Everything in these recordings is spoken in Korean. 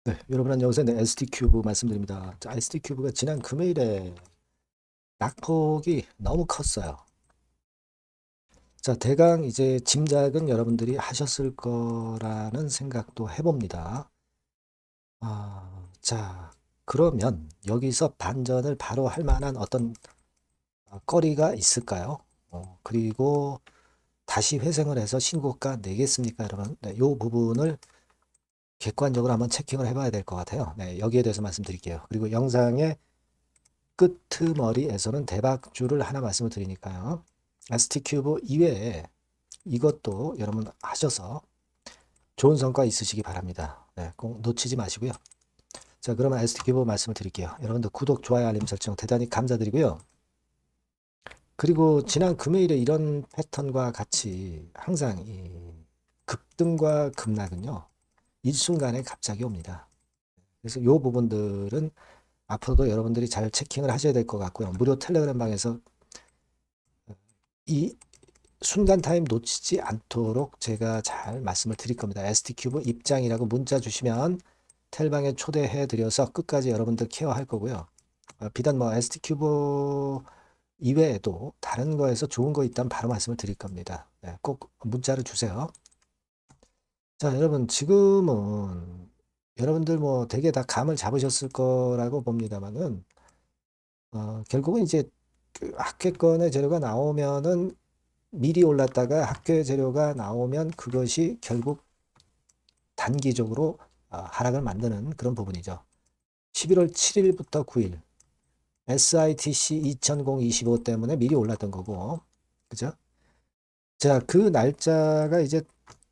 네, 여러분 안녕하세요. 네, ST큐브 말씀드립니다. 자, ST큐브가 지난 금요일에 낙폭이 너무 컸어요. 자, 대강 이제 짐작은 여러분들이 하셨을 거라는 생각도 해봅니다. 자, 그러면 여기서 반전을 바로 할 만한 어떤 거리가 있을까요? 그리고 다시 회생을 해서 신고가 내겠습니까, 여러분? 네, 이 부분을 객관적으로 한번 체킹을 해봐야 될 것 같아요. 네, 여기에 대해서 말씀드릴게요. 그리고 영상의 끄트머리에서는 대박줄을 하나 말씀을 드리니까요. ST큐브 이외에 이것도 여러분 하셔서 좋은 성과 있으시기 바랍니다. 네, 꼭 놓치지 마시고요. 자, 그러면 ST큐브 말씀을 드릴게요. 여러분들 구독, 좋아요, 알림 설정 대단히 감사드리고요. 그리고 지난 금요일에 이런 패턴과 같이 항상 이 급등과 급락은요. 일순간에 갑자기 옵니다. 그래서 이 부분들은 앞으로도 여러분들이 잘 체킹을 하셔야 될 것 같고요. 무료 텔레그램 방에서 이 순간 타임 놓치지 않도록 제가 잘 말씀을 드릴 겁니다. ST큐브 입장이라고 문자 주시면 텔방에 초대해 드려서 끝까지 여러분들 케어할 거고요. 비단 뭐 ST큐브 이외에도 다른 거에서 좋은 거 있다면 바로 말씀을 드릴 겁니다. 네, 꼭 문자를 주세요. 자, 여러분 지금은 여러분들 뭐 되게 다 감을 잡으셨을 거라고 봅니다만은 결국은 이제 그 학회권의 재료가 나오면은 미리 올랐다가 학교 재료가 나오면 그것이 결국 단기적으로 하락을 만드는 그런 부분이죠. 11월 7일부터 9일 SITC 2025 때문에 미리 올랐던 거고, 그죠? 자, 그 날짜가 이제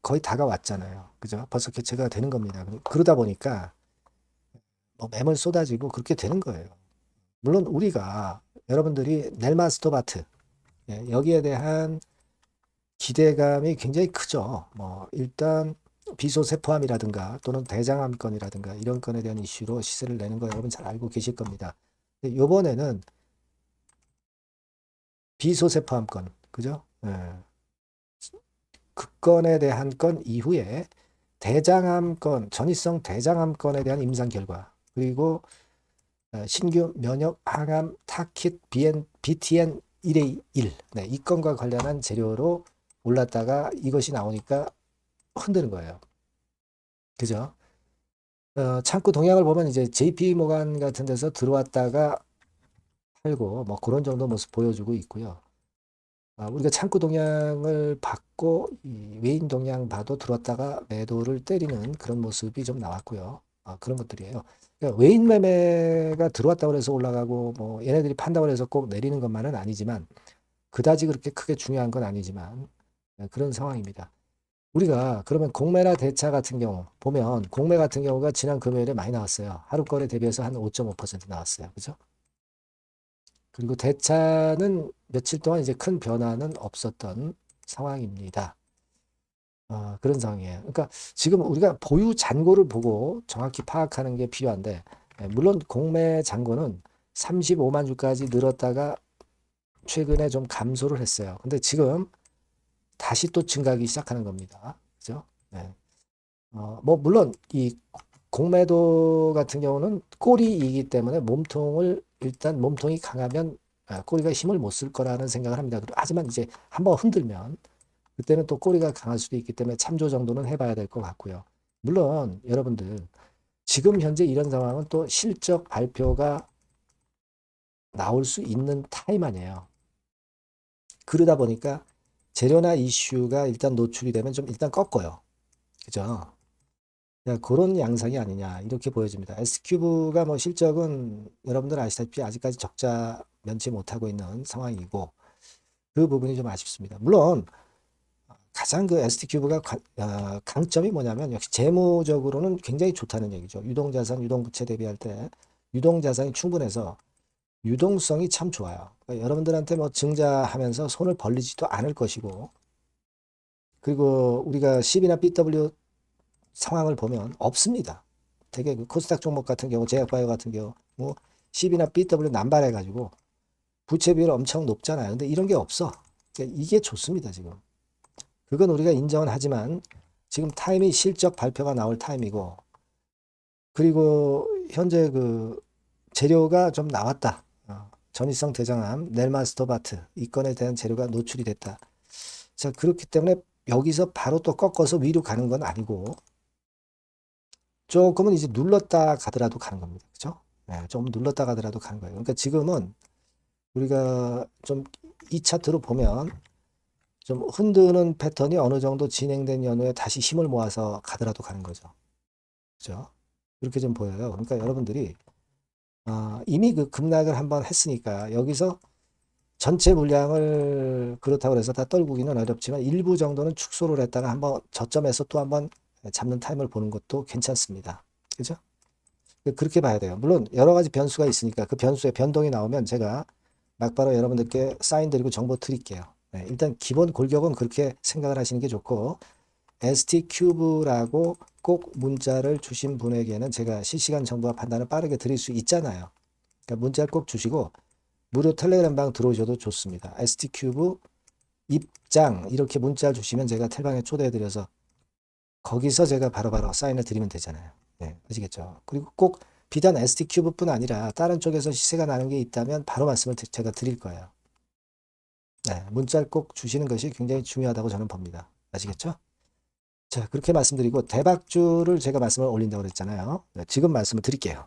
거의 다가왔잖아요. 그죠? 벌써 개최가 되는 겁니다. 그러다 보니까 뭐 매물 쏟아지고 그렇게 되는 거예요. 물론 우리가 여러분들이 넬마스토바트 여기에 대한 기대감이 굉장히 크죠. 뭐 일단 비소세포암이라든가 또는 대장암건이라든가 이런 건에 대한 이슈로 시세를 내는 거 여러분 잘 알고 계실 겁니다. 근데 요번에는 비소세포암건, 그죠? 예. 그 건에 대한 건 이후에 대장암건, 전이성 대장암건에 대한 임상 결과, 그리고 신규 면역 항암 타킷 BTN 1의 1, 네, 이 건과 관련한 재료로 올랐다가 이것이 나오니까 흔드는 거예요. 그죠? 창구 동향을 보면 이제 JP 모간 같은 데서 들어왔다가 팔고 뭐 그런 정도 모습 보여주고 있고요. 우리가 창구 동향을 받고 이 외인 동향 봐도 들어왔다가 매도를 때리는 그런 모습이 좀 나왔고요. 그런 것들이에요. 그러니까 외인 매매가 들어왔다고 해서 올라가고 뭐 얘네들이 판다고 해서 꼭 내리는 것만은 아니지만 그다지 그렇게 크게 중요한 건 아니지만 그런 상황입니다. 우리가 그러면 공매나 대차 같은 경우 보면 공매 같은 경우가 지난 금요일에 많이 나왔어요. 하루 거래 대비해서 한 5.5% 나왔어요. 그죠? 그리고 대차는 며칠 동안 이제 큰 변화는 없었던 상황입니다. 그런 상황이에요. 그러니까 지금 우리가 보유 잔고를 보고 정확히 파악하는 게 필요한데, 물론 공매 잔고는 35만 주까지 늘었다가 최근에 좀 감소를 했어요. 근데 지금 다시 또 증가하기 시작하는 겁니다. 그죠? 네. 뭐 물론 이 공매도 같은 경우는 꼬리이기 때문에 몸통을 일단 몸통이 강하면 꼬리가 힘을 못 쓸 거라는 생각을 합니다. 하지만 이제 한번 흔들면 그때는 또 꼬리가 강할 수도 있기 때문에 참조 정도는 해봐야 될 것 같고요. 물론 여러분들 지금 현재 이런 상황은 또 실적 발표가 나올 수 있는 타임 아니에요. 그러다 보니까 재료나 이슈가 일단 노출이 되면 좀 일단 꺾어요. 그죠? 그런 양상이 아니냐 이렇게 보여집니다. S큐브가 뭐 실적은 여러분들 아시다시피 아직까지 적자 면치 못하고 있는 상황이고 그 부분이 좀 아쉽습니다. 물론 가장 그 ST큐브가 강점이 뭐냐면 역시 재무적으로는 굉장히 좋다는 얘기죠. 유동자산, 유동부채 대비할 때 유동자산이 충분해서 유동성이 참 좋아요. 그러니까 여러분들한테 뭐 증자하면서 손을 벌리지도 않을 것이고 그리고 우리가 CB나 BW 상황을 보면 없습니다. 되게 그 코스닥 종목 같은 경우, 제약바이오 같은 경우, 뭐 CB나 BW 남발해가지고 부채 비율 엄청 높잖아요. 근데 이런 게 없어. 그러니까 이게 좋습니다, 지금. 그건 우리가 인정은 하지만 지금 타임이 실적 발표가 나올 타임이고 그리고 현재 그 재료가 좀 나왔다. 전이성 대장암, 넬마스토바트 이 건에 대한 재료가 노출이 됐다. 자, 그렇기 때문에 여기서 바로 또 꺾어서 위로 가는 건 아니고 조금은 이제 눌렀다 가더라도 가는 겁니다. 그죠? 네, 좀 눌렀다 가더라도 가는 거예요. 그러니까 지금은 우리가 좀 이 차트로 보면 좀 흔드는 패턴이 어느 정도 진행된 연후에 다시 힘을 모아서 가더라도 가는 거죠. 그죠? 이렇게 좀 보여요. 그러니까 여러분들이 이미 그 급락을 한번 했으니까 여기서 전체 물량을 그렇다고 해서 다 떨구기는 어렵지만 일부 정도는 축소를 했다가 한번 저점에서 또 한번 잡는 타임을 보는 것도 괜찮습니다. 그죠? 그렇게 봐야 돼요. 물론 여러 가지 변수가 있으니까 그 변수의 변동이 나오면 제가 막바로 여러분들께 사인 드리고 정보 드릴게요. 네, 일단 기본 골격은 그렇게 생각을 하시는 게 좋고 ST 큐브라고 꼭 문자를 주신 분에게는 제가 실시간 정보와 판단을 빠르게 드릴 수 있잖아요. 그러니까 문자를 꼭 주시고 무료 텔레그램방 들어오셔도 좋습니다. ST 큐브 입장 이렇게 문자를 주시면 제가 텔방에 초대해드려서 거기서 제가 바로바로 사인을 드리면 되잖아요. 네, 아시겠죠? 그리고 꼭 비단 ST 큐브뿐 아니라 다른 쪽에서 시세가 나는 게 있다면 바로 말씀을 제가 드릴 거예요. 네, 문자를 꼭 주시는 것이 굉장히 중요하다고 저는 봅니다. 아시겠죠? 자, 그렇게 말씀드리고 대박주를 제가 말씀을 올린다고 그랬잖아요. 네, 지금 말씀을 드릴게요.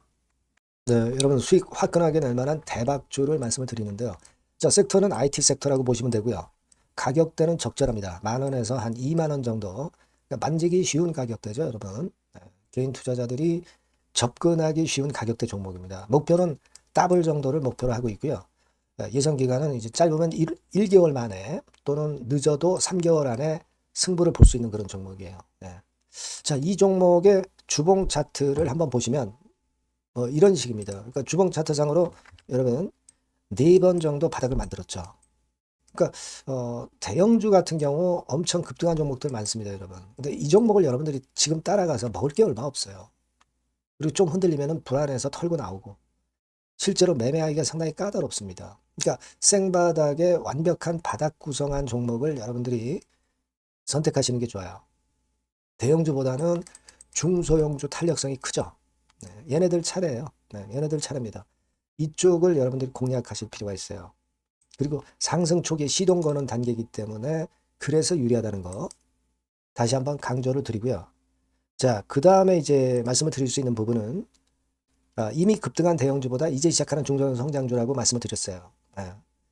네, 여러분 수익 화끈하게 낼 만한 대박주를 말씀을 드리는데요. 자, 섹터는 IT 섹터라고 보시면 되고요. 가격대는 적절합니다. 10,000원에서 한 20,000원 정도. 그러니까 만지기 쉬운 가격대죠, 여러분. 네, 개인 투자자들이 접근하기 쉬운 가격대 종목입니다. 목표는 더블 정도를 목표로 하고 있고요. 예상 기간은 이제 짧으면 1개월 만에 또는 늦어도 3개월 안에 승부를 볼 수 있는 그런 종목이에요. 네. 자, 이 종목의 주봉 차트를 한번 보시면 이런 식입니다. 그러니까 주봉 차트상으로 여러분 4번 정도 바닥을 만들었죠. 그러니까 대형주 같은 경우 엄청 급등한 종목들 많습니다, 여러분. 근데 이 종목을 여러분들이 지금 따라가서 먹을 게 얼마 없어요. 그리고 좀 흔들리면은 불안해서 털고 나오고 실제로 매매하기가 상당히 까다롭습니다. 그러니까 생바닥에 완벽한 바닥 구성한 종목을 여러분들이 선택하시는 게 좋아요. 대형주보다는 중소형주 탄력성이 크죠. 네, 얘네들 차례예요. 네, 얘네들 차례입니다. 이쪽을 여러분들이 공략하실 필요가 있어요. 그리고 상승 초기에 시동 거는 단계이기 때문에 그래서 유리하다는 거 다시 한번 강조를 드리고요. 자, 그 다음에 이제 말씀을 드릴 수 있는 부분은 이미 급등한 대형주보다 이제 시작하는 중소성장주라고 말씀을 드렸어요.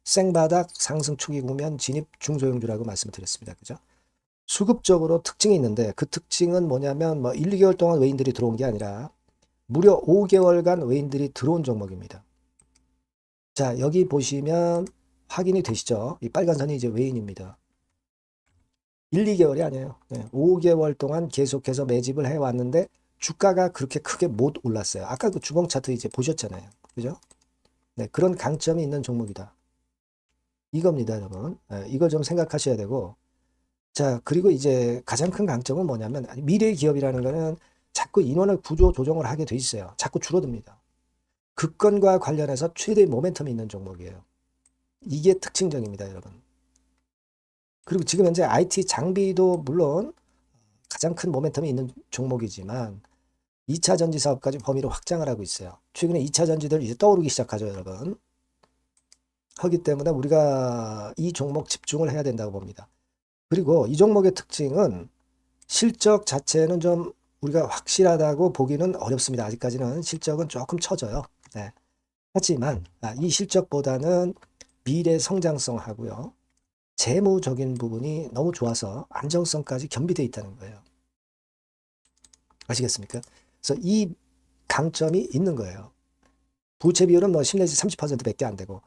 생바닥 상승 초기 국면 진입 중소형주라고 말씀을 드렸습니다. 그죠? 수급적으로 특징이 있는데 그 특징은 뭐냐면 1, 2개월 동안 외인들이 들어온 게 아니라 무려 5개월간 외인들이 들어온 종목입니다. 자, 여기 보시면 확인이 되시죠? 이 빨간 선이 이제 외인입니다. 1, 2개월이 아니에요. 5개월 동안 계속해서 매집을 해왔는데 주가가 그렇게 크게 못 올랐어요. 아까 그 주봉 차트 이제 보셨잖아요. 그죠? 네, 그런 강점이 있는 종목이다. 이겁니다, 여러분. 이걸 좀 생각하셔야 되고. 자, 그리고 이제 가장 큰 강점은 뭐냐면 미래 기업이라는 거는 자꾸 인원을 구조 조정을 하게 돼 있어요. 자꾸 줄어듭니다. 급건과 관련해서 최대의 모멘텀이 있는 종목이에요. 이게 특징적입니다, 여러분. 그리고 지금 현재 IT 장비도 물론 가장 큰 모멘텀이 있는 종목이지만 2차 전지 사업까지 범위를 확장을 하고 있어요. 최근에 2차 전지들 이제 떠오르기 시작하죠, 여러분. 하기 때문에 우리가 이 종목 집중을 해야 된다고 봅니다. 그리고 이 종목의 특징은 실적 자체는 좀 우리가 확실하다고 보기는 어렵습니다. 아직까지는 실적은 조금 처져요. 네. 하지만 이 실적보다는 미래 성장성하고요. 재무적인 부분이 너무 좋아서 안정성까지 겸비되어 있다는 거예요. 아시겠습니까? 그래서 이 강점이 있는 거예요. 부채 비율은 10 내지 30%밖에 안 되고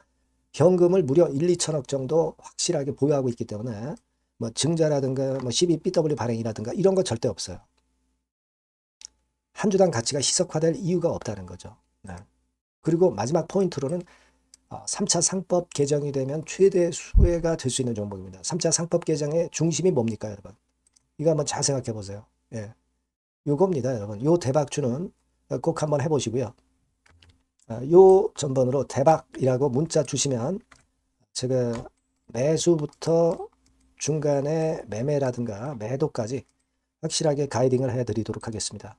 현금을 무려 1, 2천억 정도 확실하게 보유하고 있기 때문에 증자라든가 12BW 발행이라든가 이런 거 절대 없어요. 한 주당 가치가 희석화될 이유가 없다는 거죠. 네. 그리고 마지막 포인트로는 3차 상법 개정이 되면 최대 수혜가 될 수 있는 종목입니다. 3차 상법 개정의 중심이 뭡니까, 여러분? 이거 한번 잘 생각해 보세요. 예. 요겁니다, 여러분. 요 대박주는 꼭 한번 해보시고요. 요 전번으로 대박이라고 문자 주시면 제가 매수부터 중간에 매매라든가 매도까지 확실하게 가이딩을 해드리도록 하겠습니다.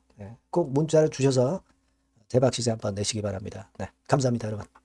꼭 문자를 주셔서 대박 시세 한번 내시기 바랍니다. 네, 감사합니다, 여러분.